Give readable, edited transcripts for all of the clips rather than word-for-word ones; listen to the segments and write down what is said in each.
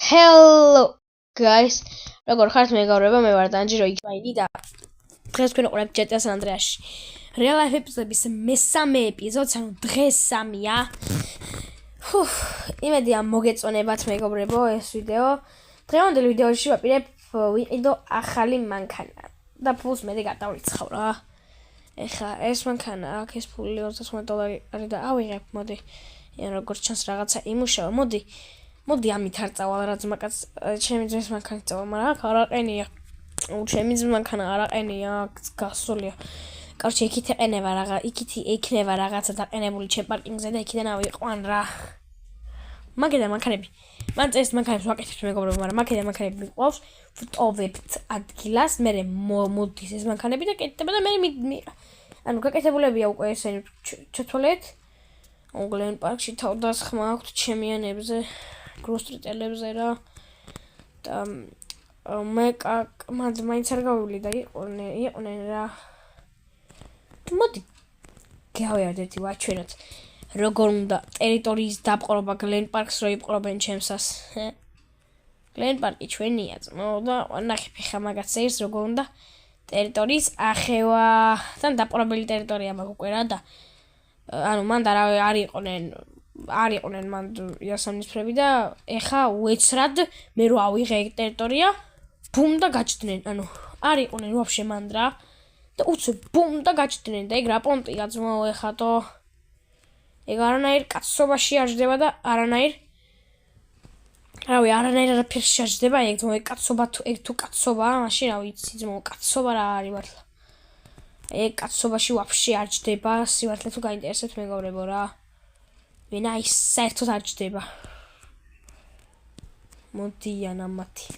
Hello guys, როგორ ხართ მეგობრებო, მე ვარ დანჯი როიქაინი და დღეს თქვენ უყურებთ GTA San Andreas-ში. Real life episodes მესამე ეპიზოდს, ანუ დღეს 3-ია. იმედია მოგეწონებათ მეგობრებო ეს ვიდეო. დღევანდელ ვიდეოში ვაპირებ ვიყიდო ახალი მანქანა და ფულს მე გადავრიცხავ რა. ეხა ეს მანქანა აქ ეს ფული $28 არის და ავიღებ, მოდი. როგორც ჩანს რაღაცა იმუშავა, მოდი ამით არ წავალ რა ძმაკაც ჩემი ძმის მანქანით წავალ, მაგრამ აქ არაყენია. ჩემი ძმის მანქანა არაყენია, გასულია. Короче, იქით ექნება რაღაცა დაყენებული ჩემ პარკინგზე და იქიდან ავიყვან რა. მაგედან მანქანები. მან წეს მანქანებს ვაკეთებთ მეგობრებო, მაგრამ მაგედან მანქანები მიყვავს, ვტოვებთ ადგილას, მე მოდის ეს მანქანები და კეთდება და მე ანუ გაკეთებულებია უკვე ესენი ჩათვალეთ. ოგლენ პარკში თავდასხმა აქვთ ჩემიანებზე. გროსტრიტელებზე რა და მე მაინც არ გავივლი და იყვნენ რა. მოდი გავიარდეთ ვაჩვენოთ როგორ უნდა ტერიტორიის დაპყრობა გლენ პარკს რო იპყრობენ ჩემსას. გლენ პარკი ჩვენია ძმაო და ნახე ხა მაგაც ეს როგორ უნდა ტერიტორიის ახევა თან დაპყრობილი ტერიტორია მაგ უკვე რა და ანუ მან და არ იყვნენ მან იასამნისფრები და ეხა უეცრად მე რო ავიღე ეგ ტერიტორია ბუმ და გაჩდნენ, ანუ არ იყვნენ ვაფშე მან რა და უცებ ბუმ და გაჩდნენ და ეგ რა პონტია ძმაო ეხა თო ეგ არანაირ კაცობაში არ ჯდება და არანაირ არაფერში არ ჯდება ეგ ძმაო ეგ კაცობა თუ კაცობაა მაშინ რა ვიცი ძმაო კაცობა რა არის მართლა ეგ კაცობაში ვაფშე არ ჯდება სიმართლე თუ გაინტერესებთ მეგობრებო რა ვენა ის საერთოდ არ ჯდება მოდიან ამათი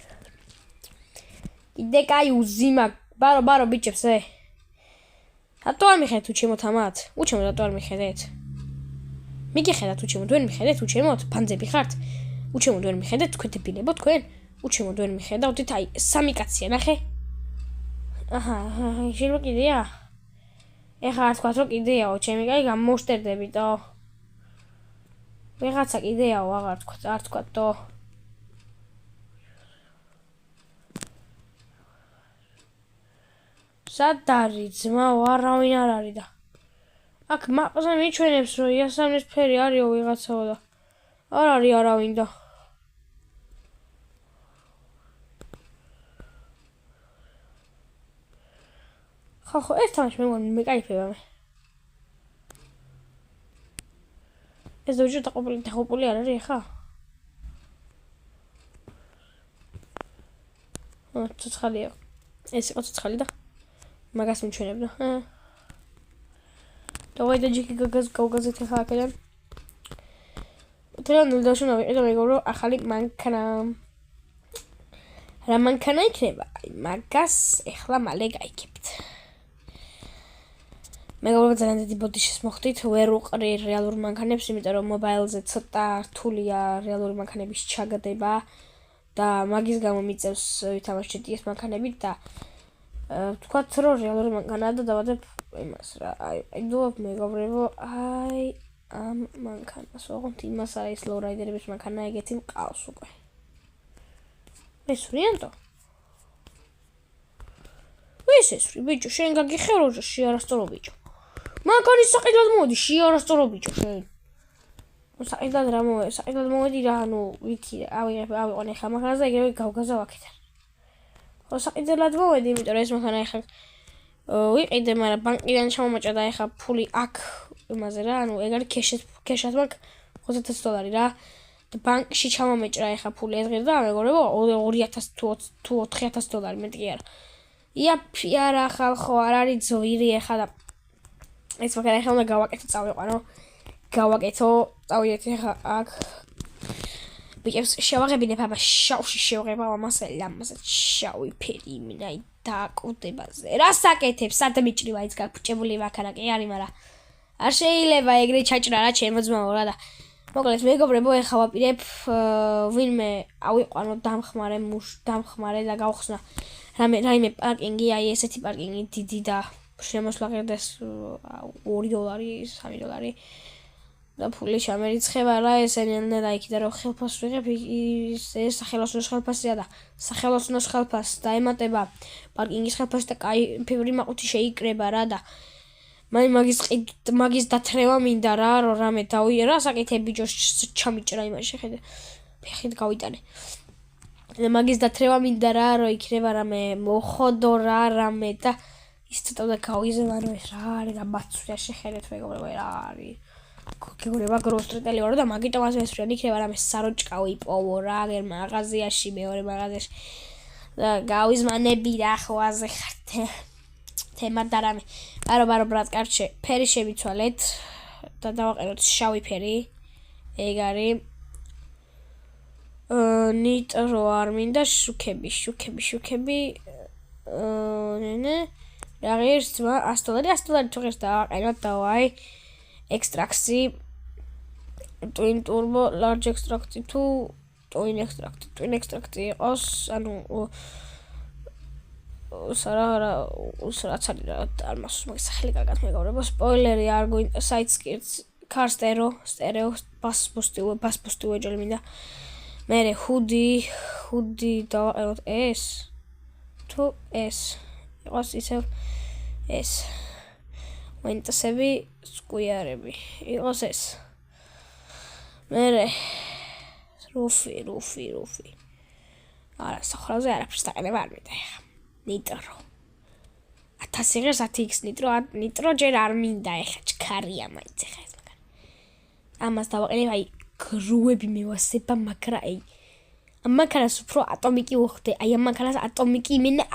კიდე კაი უზიმა ბარო ბიჭებს რატო არ მიხედეთ უჩემოთ ამათ უჩემოთ რატო არ მიხედეთ მიგიხედათ უჩემოთ ვერ მიხედეთ უჩემოთ ფანძები ხართ უჩემოთ ვერ მიხედეთ თქვენ დებილებო თქვენ უჩემოთ ვერ მიხედავთ აი სამი კაცია ნახე აჰა შეიძლება კიდეა ეხა არ თქვა რომ კიდეაო ჩემი კაი გამოვშტერდებიტო ვიღაცა კიდეაო აღარ თქვა თო სად არის ძმაო არავინ არ არის და აქ მაპზე მიჩვენებს რომ იასამნისფერი არისო ვიღაცაო და არ არის არავინ და ხო ეს თამაში მე კაიფება მე ეს ძოჯო დაყოფილი არ არის ხა? ცოცხალია. ეს იყო ცოცხალი და მაგას მიჩვენებდა. დავაი და ჯიკი გავგაზეთ ხა აქედან. თერანულ დაშუნა ვიყიდე მეგობრო ახალი მანქანა. რა მანქანა იქნება? მაგას ეხლა მალე გაიგებთ. მეგობრებო ძალიან დიდი ბოდიშის მოხდით, ვერ უყრი რეალურ მანქანებს, იმიტომ რომ მობაილზე ცოტა რთულია რეალური მანქანების ჩაგდება და მაგის გამო მიწევს ვითამაშ GTA-ს მანქანებით და ვთქვათ რომ რეალური მანქანაა და დავადებ იმას რა. აი დუობ მეგობრებო, აი ამ მანქანას ოღონდ იმას არის ლოურაიდერების მანქანა ეგეთი მყავს უკვე. მესვრიანტო? ვისესვრი ბიჭო, შენ გაგიხერო შეარასწორო ბიჭო. მანქანის საყიდლად მოვედი, შეარასწორო ბიჭო შენ. საყიდლად მოვედი რა, ანუ ვიცი, ავიყვან ეხა მანქანას და ეგრევე გავგაზავ აქედან. ხო საყიდლად მოვედი, იმიტომ რომ ეს მანქანა ეხა ვიყიდე, მაგრამ ბანკიდან ჩამომაჭა და ეხა ფული აქ იმაზე რა, ანუ ეგ არის ქეშად მაქვს $5000 რა. და ბანკში ჩამომეჭრა ეხა ფული ეს ღირდა მეგობრებო, $2000 თუ $4000 მეტი კი არა. იაფი არა ხალხო, არ არის ძვირი ეხა და ეს მაგარი ახლა უნდა გავაკეთო წავიყვანო გავაკეთო წავიდეთ ახლა აქ ბიჭებს შევაღებინებ აბა შავში შევღება ამას ლამაზად შავი ფერი მინაი დააკუდებაზე რას აკეთებ სად მიჭრივა ის გაფუჭებული მანქანა კი არის მაგრამ არ შეიძლება ეგრე ჩაჭრა რა ჩემო ძმაო რა და მოკლედ მეგობრებო ეხლა ვაპირებ ვინმე ავიყვანო დამხმარე და გავხსნა რაიმე პარკინგი აი ესეთი პარკინგი დიდი და შემოსვლა ღირდეს $2 $3 და ფული ჩამერიცხება რა ესენი და იქიდან რომ ხელფას ვიღებ ეს სახელოსნოს ხელფასია და სახელოსნოს ხელფას დაემატება პარკინგის ხელფასი და კაი ფევრი მაყუთი შეიკრება რა და მაგის დათრევა მინდა რა რომ რამე დავიერა საკეთე ბიჭოს ჩამიჭრა იმაში ხედე ფეხით გავიტანე მაგის დათრევა მინდა რა რომ იქნება რამე მოხოდო რა რამე და ის ცოტა და გავიზევა რომ ეს რა არის გამაცვია შეხედეთ მეგობრებო რა არის გეგონება გროსტრიტელი ვარო და მაგიტომ ასე ესვრიან იქნება რამე საროჭკავი პოვო რა აგერ მაღაზიაში მეორე მაღაზიაში და გავიზმანები რა ხვაზე ხარ თემა და რამე ბარო ბრატ კარჩე ფერი შევიცვალეთ და დავაყენოთ შავი ფერი ეგ არის ნიტრო არ მინდა შუქები ნე რა ღირს 100 $100 თუ ღირს დავაყენოთ და ვაი ექსტრაქცი twin turbo large extract თუ twin extract იყოს ანუ რაც არის რა არ მასს მაგის სახელი კარგად მეგობრებო სპოილერი არ გვინდა side skirts car stereo bass boost უეჯელი მინდა მერე ჰუდი დავაყენოთ ეს თუ ეს იყოს ისევ ეს ვენტსები სკვიარები იყოს ეს მერე რუფი არა სახრაზე არაფერს დაყენება არ მინდა ეხა ნიტრო 1000 ღირს 10x ნიტრო ჯერ არ მინდა ეხა ჩქარია მაინც ეხა ეს მაგარი ამას დავაყენებ აი გრუები მევასება მაგრამ აი ამ მანქანას უფრო ატომიკი უხდე აი ამ მანქანას ატომიკი იმენა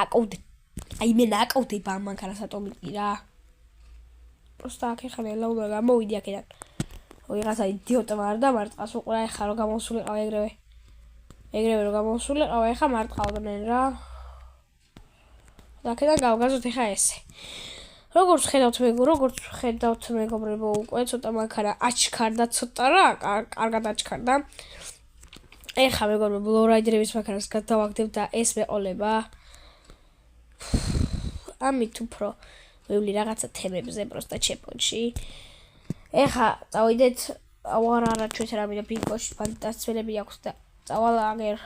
აკავდება ამ მანქანას ატომიკი რა просто აქ ეხლა ელა უნდა გამოვიდი აქედან ვიღაცა იდიოტმა არ და მარტყას უყურა ეხლა რომ გამოსულიყავ ეგრევე რომ გამოსულიყავ ეხლა მარტყავდნენ რა და აქედან გავგაზოთ ეხლა ესე როგორც ხედავთ მეგობრებო უკვე ცოტა მანქანა აჩქარდა ცოტა რა კარგად აჩქარდა ეხლა მეგობრებო ლოურაიდერების მანქანას გადავაგდებ და ეს მეყოლება ამით უფრო ვივლი რაღაცა თემებზე პროსტა ჩეპონში ეხლა წავიდეთ არა ჩვენ რა მინდა ბინგოში ფანტასტიკები აქვს და წავაგერ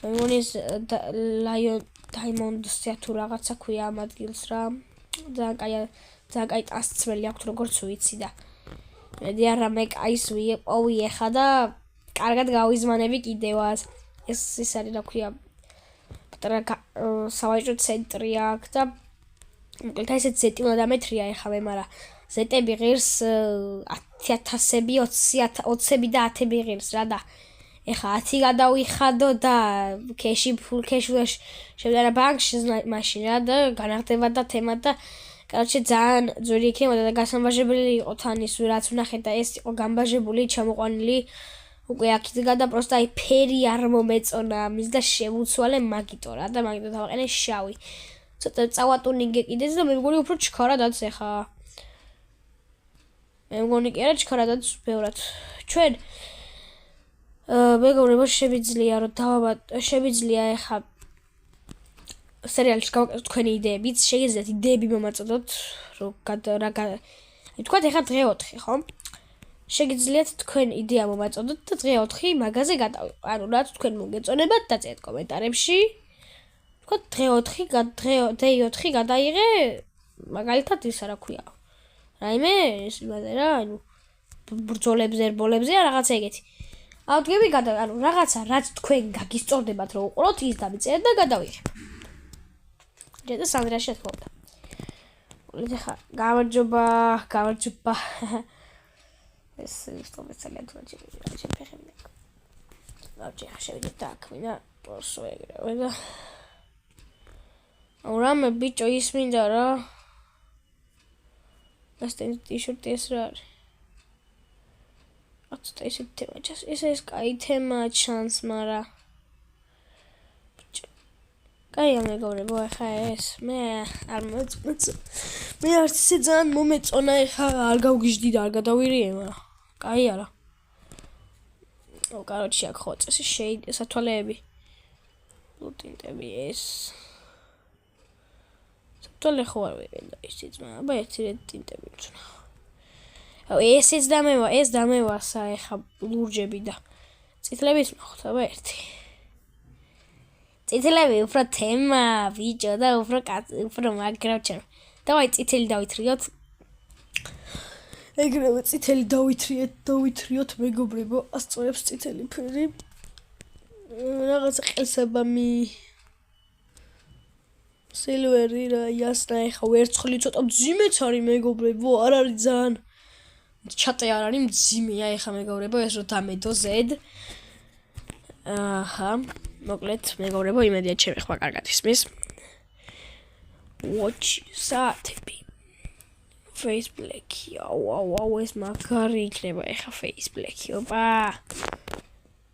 მეგონის ლაიონ დაიმონდსია თუ რაღაცა ქვია ამ ადგილს რა ძალიან კაი ტასწველი აქვს როგორც ვიცი და მედი არა მე კაის ვიყოვი ეხლა და კარგად გავიზმანები კიდევაც ეს ის არის რა ქვია სავაჭრო ცენტრი აქვს და მოკლედ ესეც ზეტი უნდა დამეთრია ეხლა მე მაგრამ ზეტები ღირს 10000-ები 20-ები და 10-ები ღირს რა და ეხლა 10 გადავიხადო და ქეში შევდარა ბანკში მაშინ რა და განახდება და თემა და короче ძალიან ძვირი იქნებოდა და გასამბაჟებელი იყო თან ის რაც ვნახეთ და ეს იყო გამბაჟებული ჩამოყვანილი უკვე აქედან და просто აი ფერი არ მომეწონა ამის და შევუცვალე მაგიტო რა და მაგიტო დავაყენე შავი ცოტა წავატუნინგე კიდეც და მე მგონი უფრო ჩქარადაც ეხა მე მგონი კი არა ჩქარადაც ბევრად ჩვენ მეგობრებო შევიძლია ეხა სერიალში გავაკეთოთ თქვენი იდეებიც შეგიძლიათ იდეები მომაწოდოთ რომ აი თქვათ ეხა დღე 4 ხო შეგიძლიათ თქვენ იდეა მომაწოდოთ და დღე 4 მაგაზე გადავიყო ანუ რაც თქვენ მოგეწონებათ დაწერეთ კომენტარებში თქვათ დღე 4 გადაიღე მაგალითად ისა რა ქვია რაიმე ეს იმაზე რა ანუ ბრძოლებზე რბოლებზე რაღაცა ეგეთი ავდგები ანუ რაღაცა რაც თქვენ გაგისწორდებათ რომ უყუროთ ის დამიწერეთ და გადავიღებ ჯედა სანდრაში თქონდა ეხა გამარჯობა ეს სტომეცალია თუ რა შეფეხებდი დავჭი ახლა შევიდეთ და აქ მინდა პორსო ეგრევე და აურამე ბიჭო ის მინდა რა ეს ტიშურტი ეს რა არის აცტა ისე თემა ჩას ეს კაი თემა ჩანს მაგრამ კაი მეგობრებო ახლა ეს მე არ მოწმეწ მე არც ისე ძალიან მომეწონა ახლა არ გავგიჟდი და არ გადავირიე მაგრამ კაი არა короче აქ ხო წესი სათვალეები ლუტინტები ეს სათვალე ხო არ ვიყენდა ისიც მაგრამ აბა ერთი ტინტები ვცნა ესეც დამევა, ეს დამევასა ეხა ლურჯები და წითლების მოხდება ერთი. წითლები უფრო თემა, ბიჭო და უფრო მაგრა ჩემ. დავაი წითელი დავითრიოთ. ეგრევე წითელი დავითრიოთ მეგობრებო, ასწორებს წითელი ფერი. რაღაც ყელსაბამი სილვერი რა იასნა ეხა ვერცხლი ცოტა მძიმეც არის მეგობრებო, არ არის ძალიან ჩატე არ არის მძიმეა ეხა მეგობრებო, ეს რო დამედო ზედ. აჰა, მოკლედ მეგობრებო, იმედია ჩემი ხმა კარგად ისმის. watch საათები. face black-ი. აუ, ეს მაგარი იქნება ეხა face black-ი. ოპა.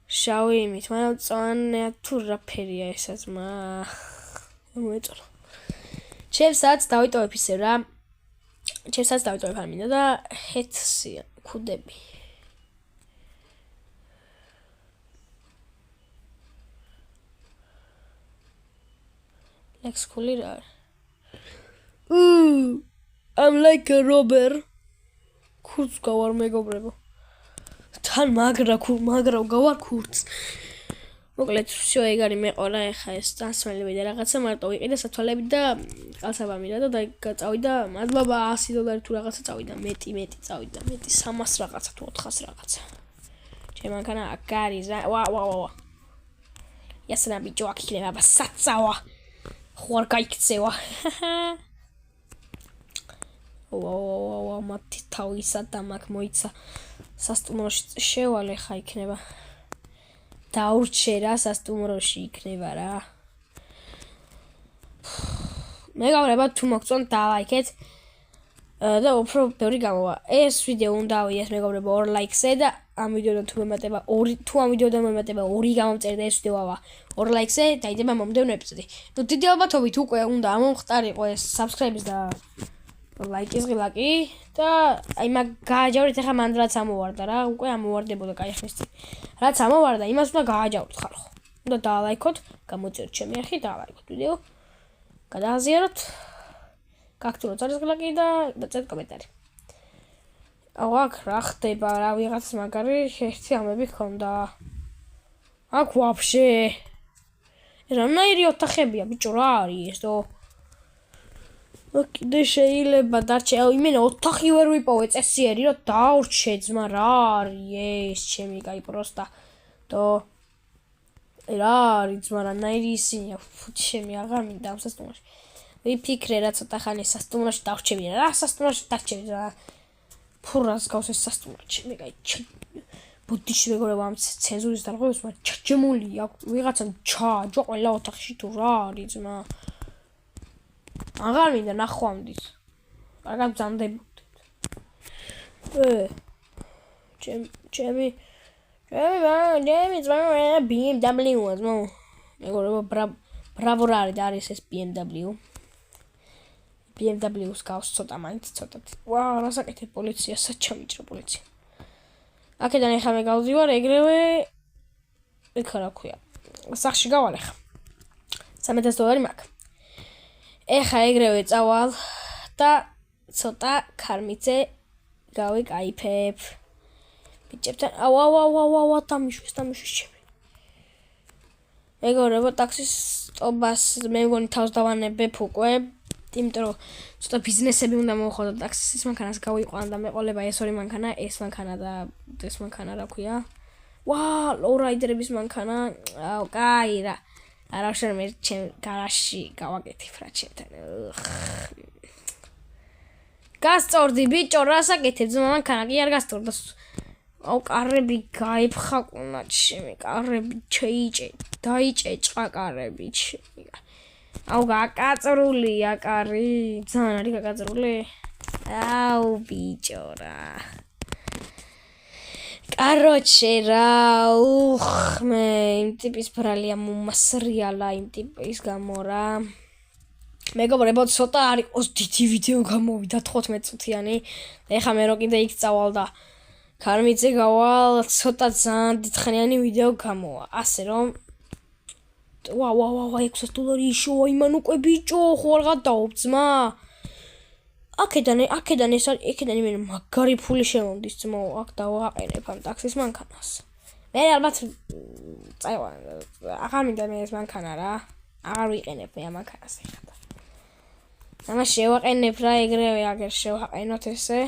შავი იმით, მაგრამ წვანე თუ რა ფერია ესაც მოეწონა. ჩემსაც დავიტოვებ ისე რა. ჩემსაც დავიტოვებ არ მინდა და ჰეთსია ქუდები. ლექსკული რა. I'm like a robber. ქურდს გავარ მეგობრებო. თან მაგრა გავარ ქურდს. მოკლედ всё ეგ არის მეყოლა ეხა ეს დასმელები და რაღაცა მარტო ვიყიდე სათვალები და ყალსაბამი რა და წავიდა მადლობა $100 თუ რაღაცა წავიდა მეტი წავიდა მეტი 300 რაღაცა თუ 400 რაღაცა. ჩემ მანქანა აკარი ვა. იასნა ბიჭო აქ იქნება საწავა. ხوار გაიქცევა. ვა მათი თავისა და მაგ მოიცა სასტუმროში შევალე ხა იქნება. დაურჩე რა სასტუმროში იქნება რა. მეგობრებო თუ მოგწონთ დალაიქეთ და უფრო ბევრი გამოვა. ეს ვიდეო უნდა ავიდეს მეგობრებო 2 ლაიქზე და ამ ვიდეოდან თუ მომატება 2 გამომწერდა ეს ვიდეოა 2 ლაიქზე დაიდება მომდევნო ეპიზოდი. ნუ დიდი ალბათობით უკვე უნდა ამომხტარიყო ეს subscribe-ის და ლაიკის ღილაკი და აი მაგ გააჯავრით ახლა მანდ რაც ამოვარდა რა უკვე ამოვარდებოდა კაი ხმის წინ რაც ამოვარდა იმას უნდა გააჯავროთ ხალხო უნდა დაალაიქოთ გამოწეროთ ჩემი არხი დაალაიქოთ ვიდეო გადააზიაროთ გაგტუროთ არის ღილაკი და დაწერთ კომენტარი აუ აქ რა ხდება რა ვიღაც მაგარი ერთი ამები ხონდა აქ ვაფშე რანაირი ოთახებია ბიჭო რა არის ესო კიდე შეიძლება დარჩე იმენა ოთახი ვერ ვიპოვე წესიერი რომ დაურჩე ძმა რა არის ეს ჩემი კაი პროსტა და რა არის ძმა რანაირი ისინია ჩემი აღარ მინდა ამ სასტუმროში ვიფიქრე რა ცოტა ხანი სასტუმროში დავრჩები რა სასტუმროში დავრჩები რა ფურას გავს ეს სასტუმრო ჩემი კაი ბუდიში მეგობრებო ამ ცენზურის დარღვევას მაგრამ ჩაჯემული აქვს ვიღაცამ ჩააჯვა ყველა ოთახში თუ რა არის ძმა აღარ მინდა ნახვამდით. კარგად ბრძანდებოდეთ. ჩემი BMW-ა ძმო. მეგობრებო ბრავო რა არის ეს BMW. BMW-ს გავს ცოტა მაინც ცოტათი. ვა, რასაკეთებ პოლიცია, საჩამიჭრო პოლიცია. აქედან ეხლა მე გავზივარ ეგრევე ეხლა რა ქვია. სახში გავალ ეხლა. $300 მაქვს. ეხა ეგრევე წავალ და ცოტა ქარმიძე გავიკაიფებ. ბიჭებთან აუ დამიშვეს ჩემი. მეგობრებო ტაქსის სტობას მე მგონი თავს დავანებებ უკვე, იმიტომ რომ ცოტა ბიზნესები უნდა მოვხოდო ტაქსის მანქანას გავიყვანა და მეყოლება ეს ორი მანქანა, ეს მანქანა და ეს მანქანა რა ქვია? ვა, ლოურაიდერების მანქანა. აუ კაი რა. არა შენ ჩემ გარაჟში გავაკეთებ რა ჩემთან. გასწორდი ბიჭო, რასაკეთებ ძმა მანქანა კი არ გასწორდა. აუ კარები გაიფხაკუნა ჩემი, კარები დაიჭეჭყა კარები ჩემი. აუ გაკაწრულია კარი, ძალიან არის გაკაწრული. აუ ბიჭო რა. Короче, რა, მე იმ ტიპის ბრალია მომასრიალა იმ ტიპის გამო რა. მეგობრებო, ცოტა არ იყოს დიდი ვიდეო გამოვიდა 15 წუთიანი. ეხა მე რო კიდე იქ წავალ და ქარმიძე გავალ, ცოტა ძალიან დიდხანიანი ვიდეო გამოვა. ასე რომ ვა $600 შოა იმან უკვე ბიჭო, ხო არ გადაობ ძმა. აქედან მე მაგარი ფული შემომდის ძმო, აქ დავაყენებ ამ ტაქსის მანქანას. მე ალბათ აღარ მინდა მე ეს მანქანა რა. აღარ ვიყენებ მე ამ მანქანას ეხლა. ამას შევაყენებ რა, ეგრევე აგერ შევაყენოთ ესე.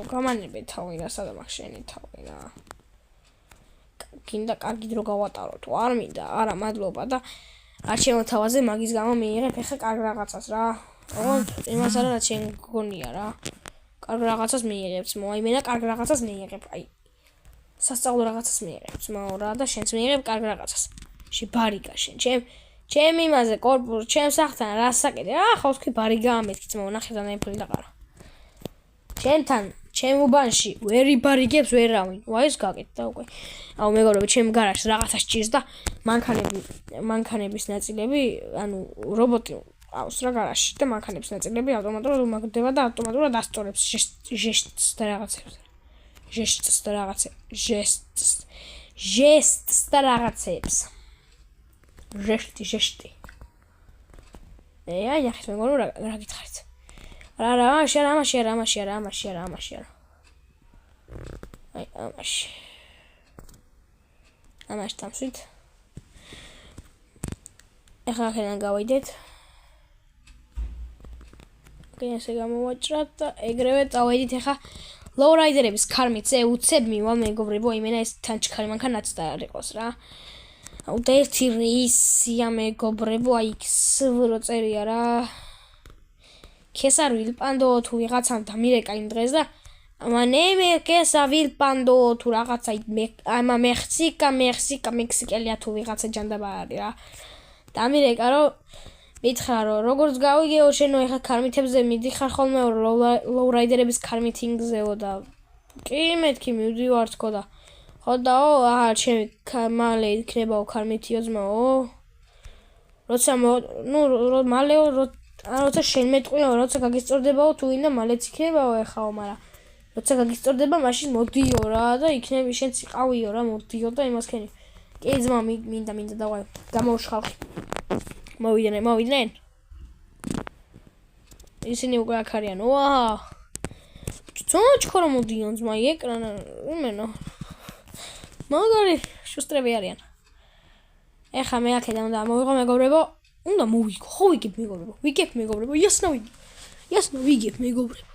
გამანები თავი რა, სადამ აქ შენი თავი რა. გინდა კარგი დრო გავატარო თუ არ მინდა, არა მადლობა და არ შემოთავაზე მაგის გამო მიიღებ ეხლა კარგ რაღაცას რა. იმას არა რაც შენ გგონია რა. კარგ რაღაცას მიიღებს, აი მე და კარგ რაღაცას მიიღებ, აი. სასწავლო რაღაცას მიიღებ, რა და შენც მიიღებ კარგ რაღაცას. ბარიგა შენ, ჩემ იმაზე კორპუს, ჩემ სახთან რა საკეთე? ახლა თქვი ბარიგა ამეთქი, ნახე და ნეფილი დაყარა. ჩემთან ჩემ უბანში ვერ იბარიგებს ვერავინ. აი ეს გაკეთდა უკვე. აუ მეგობრებო, ჩემ გარაჟს რაღაცა სჭირს და მანქანების ნაწილები, ანუ რობოტი ყავს რა გარაჟში და მანქანების ნაწილები ავტომატურად უმაგდება და ავტომატურად ასწორებს ჟესტს და რაღაცებს. ჟესტს და რაღაცებს. ჟესტი. აი ახეთ მეგობრებო რა გითხარით? რა, ამაში არა. აი, ამაში დამშვით. ეხლა აქედან გავიდეთ. ესე გამოვაჭრათ და ეგრევე წავედით ეხლა ლოურაიდერების ქარმიცე უცებ მივალ მეგობრებო, იმენა ეს თანჩქარი მანქანაც და არ იყოს რა. აუ და ერთი რეისია მეგობრებო, აი სვრო წერია რა. Kesa vil pando tu რაღაცამ დამირეკა იმ დღეს და მე kesa vil pando tu რაღაცა ამა მექსიკელია თუ ვიღაცა ჯანდაბა არის რა. დამირეკა რომ მითხრა რომ როგორც გავიგეო შენო ეხა ქარმითებზე მიდიხარ ხოლმე ლოურაიდერების ქარმიტინგზეო და კი მეთქი მივდივარ თქო და ხო დაო ჩემი მალე იქნებაო ქარმიტიო ძმაო როცა მალეო როცა შენ მეტყვიო როცა გაგისწორდებაო თუ ინდა მალეც იქნებაო ეხაო მაგრამ როცა გაგისწორდება მაშინ მოდიო რა და იქნები შენც იყავიო რა მოდიო და იმას ქენი კი ძმა მინდა დავაი გამოვშხალხი მოვიდნენ ისინი უკვე აქ არიან ვაჰ ჩქო რომ მოდიან ძმა ეკრანა იმენო მაგარი შუსტრები არიან ეხა მე აქედან უნდა მოვიღო მეგობრებო უნდა მოვიგო ხო ვიგებ მეგობრებო იასნა ვიგებ მეგობრებო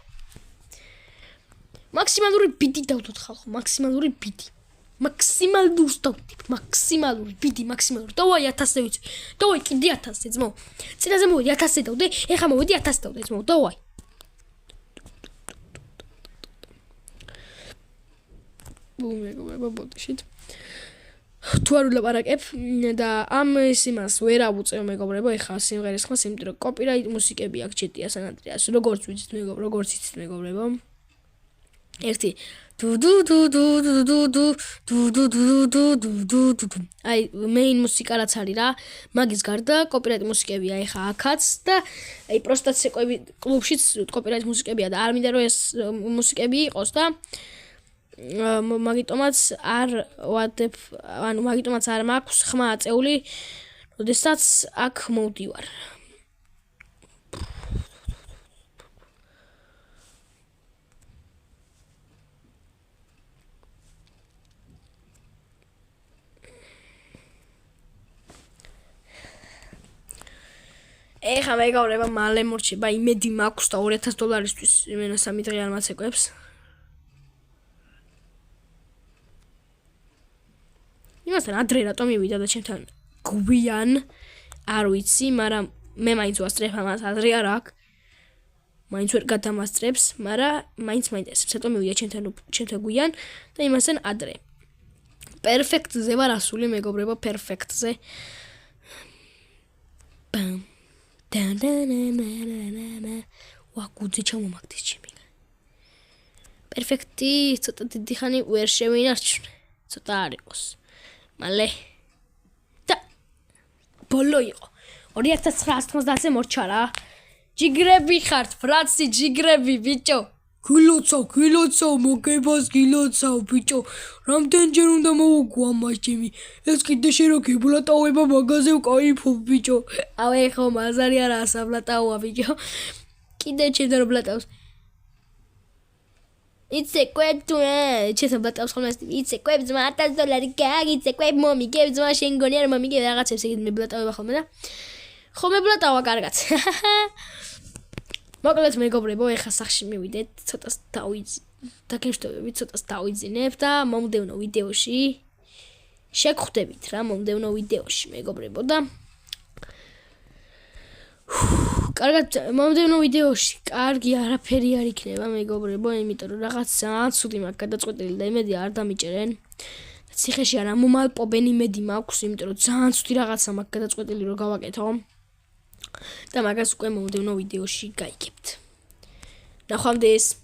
მაქსიმალური ბიდი დავდოთ ხალხო მაქსიმალური ბიდი დავაი 1000-ზე ვიცი დავაი კიდე 1000-ზე ძმო წინაზე მოვიდი 1000-ზე დავდე ეხა მოვიდი 1000-ზე დავდე ძმო დავაი მეგობრებო ბოდიშით თუ არ ვლაპარაკებ და ამ იმას ვერ ავუწევ მეგობრებო ეხა სიმღერის ხმას იმიტომ რომ კოპირაით მუსიკები აქ ჩეტია სანატრიას როგორც ვიცით მეგობრებო ერთი აი მეინ მუსიკა რაც არის რა მაგის გარდა კოპირაით მუსიკებია ეხა აქაც და აი პროსტაცეკოები კლუბშიც კოპირაით მუსიკებია და არ მინდა რომ ეს მუსიკები იყოს და მაგიტომაც არ ვადებ ანუ მაგიტომაც არ მაქვს ხმა აწეული როდესაც აქ მოვდივარ ეხა მეგობრებო მალე მორჩება იმედი მაქვს და $2000-ისთვის იმენა 3 დღე არ მაცეკვებს იმასთან ადრე რატომ მივიდა და ჩემთან გვიან არ ვიცი მაგრამ მე მაინც ვასწრებ ამას ადრე არ აქვს მაინც ვერ გადამასწრებს მაგრამ მაინც მაინტერესებს რატომ მივიდა ჩემთან გვიან და იმასთან ადრე პერფექტზე ვარ ასული მეგობრებო პერფექტზე ბამ ვაკუძე ჩამომაგდეს ჩემი პერფექტი ცოტა დიდი ხანი ვერ შევინარჩუნე ცოტა არ იყოს მალე და ბოლო იყო 2990-ზე მორჩა რა ჯიგრები ხართ ფრაცი ჯიგრები ბიჭო გილოცავ მოგებას გილოცავ ბიჭო რამდენჯერ უნდა მოვუგო ამას ჩემი ეს კიდე შეროგებულა ტოვება მაგაზე ვკაიფობ ბიჭო ავე ხო მაზარი არა ასაბლა ტაოა ბიჭო კიდე ჩემთან რომ ბლატავს. It's a quip to ჩემთან ბლატავს ხოლმე it's a quip ძმა $1000 გაგიცეკვებ მომიგებ ძმა შენ გონი არ მომიგებ რაღაცებს ეგეთ მებლატავება ხოლმე და ხო მებლატავა კარგად. მოკლედ მეგობრებო, ეხლა სახში მივიდეთ, ცოტას დაგემშვიდობებით, ცოტას დავიძინებ და მომდევნო ვიდეოში შეგხვდებით რა, მომდევნო ვიდეოში მეგობრებო და კარგად მომდევნო ვიდეოში კარგი არაფერი არ იქნება მეგობრებო, იმიტომ რომ რაღაც ძალიან ცუდი მაქვს გადაწყვეტილი და იმედი არ დამიჭერენ. ციხეში არ ამომალპობენ იმედი მაქვს, იმიტომ რომ ძალიან ცუდი რაღაცა მაქვს გადაწყვეტილი რომ გავაკეთო. და მაგას უკვე მომდევნო ვიდეოში გაიგებთ. ნახვამდის.